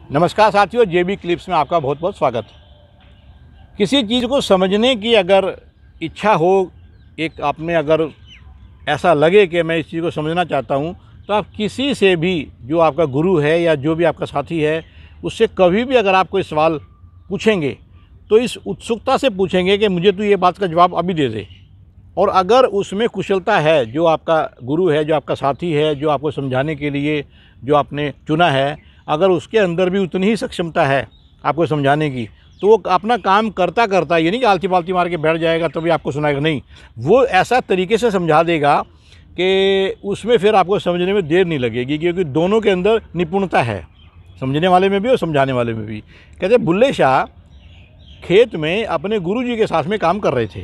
नमस्कार साथियों, जेबी क्लिप्स में आपका बहुत बहुत स्वागत। किसी चीज़ को समझने की अगर इच्छा हो, एक आप में अगर ऐसा लगे कि मैं इस चीज़ को समझना चाहता हूँ, तो आप किसी से भी, जो आपका गुरु है या जो भी आपका साथी है, उससे कभी भी अगर आप कोई सवाल पूछेंगे तो इस उत्सुकता से पूछेंगे कि मुझे तो ये बात का जवाब अभी दे दे। और अगर उसमें कुशलता है, जो आपका गुरु है, जो आपका साथी है, जो आपको समझाने के लिए जो आपने चुना है, अगर उसके अंदर भी उतनी ही सक्षमता है आपको समझाने की, तो वो अपना काम करता करता, ये नहीं कि आलती पालती मार के बैठ जाएगा तो भी आपको सुनाएगा, नहीं, वो ऐसा तरीके से समझा देगा कि उसमें फिर आपको समझने में देर नहीं लगेगी, क्योंकि दोनों के अंदर निपुणता है, समझने वाले में भी और समझाने वाले में भी। कहते बुल्ले शाह खेत में अपने गुरुजी के साथ में काम कर रहे थे।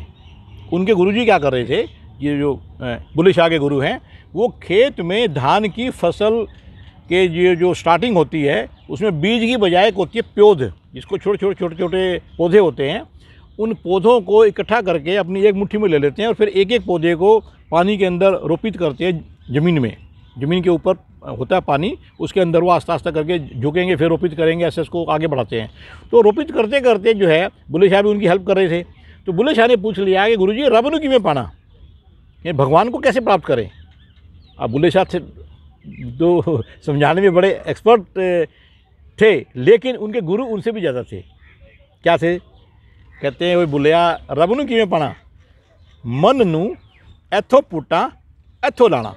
उनके गुरुजी क्या कर रहे थे, ये जो बुल्ले शाह के गुरु हैं, वो खेत में धान की फसल के ये जो स्टार्टिंग होती है, उसमें बीज की बजाय एक होती है प्योध, जिसको छोटे छोटे पौधे होते हैं, उन पौधों को इकट्ठा करके अपनी एक मुट्ठी में ले लेते हैं और फिर एक एक पौधे को पानी के अंदर रोपित करते हैं ज़मीन में। ज़मीन के ऊपर होता है पानी, उसके अंदर वो आस्ता आस्ता करके झुकेंगे, फिर रोपित करेंगे, ऐसे उसको आगे बढ़ाते हैं। तो रोपित करते करते जो है बुल्ले शाह भी उनकी हेल्प कर रहे थे। तो बुल्ले शाह ने पूछ लिया कि गुरुजी, रब नु किमें पाना, ये भगवान को कैसे प्राप्त करें। अब बुल्ले शाह थे तो समझाने में बड़े एक्सपर्ट थे, लेकिन उनके गुरु उनसे भी ज़्यादा थे। क्या थे? कहते हैं, वो बुलिया रब नू किवें पाना, मन नू एथों पुट्टा एथों लाना।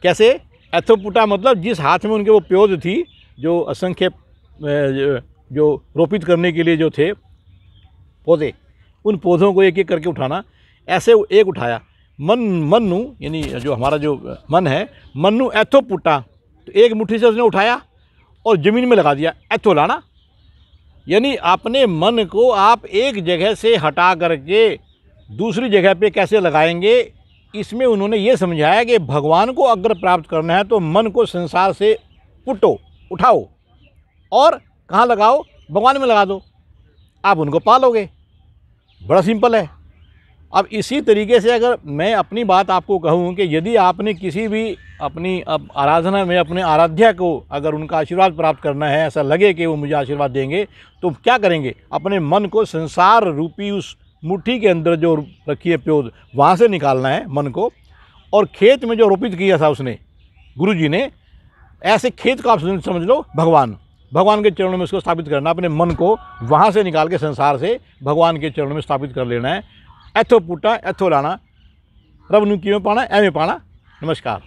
कैसे? एथों पुट्टा मतलब जिस हाथ में उनके वो प्योद थी, जो असंख्य जो रोपित करने के लिए जो थे पौधे, उन पौधों को एक एक करके उठाना। ऐसे एक उठाया, मन नू, यानी जो हमारा जो मन है, मन नू एथों पुट्टा, तो एक मुट्ठी से उसने उठाया और ज़मीन में लगा दिया। एथों लाना, यानी अपने मन को आप एक जगह से हटा करके दूसरी जगह पे कैसे लगाएंगे, इसमें उन्होंने ये समझाया कि भगवान को अगर प्राप्त करना है तो मन को संसार से पुटो, उठाओ और कहाँ लगाओ, भगवान में लगा दो, आप उनको पालोगे। बड़ा सिंपल है। अब इसी तरीके से अगर मैं अपनी बात आपको कहूँ कि यदि आपने किसी भी अपनी आराधना में अपने आराध्या को अगर उनका आशीर्वाद प्राप्त करना है, ऐसा लगे कि वो मुझे आशीर्वाद देंगे, तो क्या करेंगे, अपने मन को संसार रूपी उस मुट्ठी के अंदर जो रखी है प्योद, वहाँ से निकालना है मन को, और खेत में जो रोपित किया था उसने, गुरुजी ने, ऐसे खेत को आप समझ लो भगवान के चरणों में उसको स्थापित करना, अपने मन को वहाँ से निकाल के संसार से भगवान के चरणों में स्थापित कर लेना है। एथों पुट्टा एथों लाना, रब नू किवें पाना, एवें पाना। नमस्कार।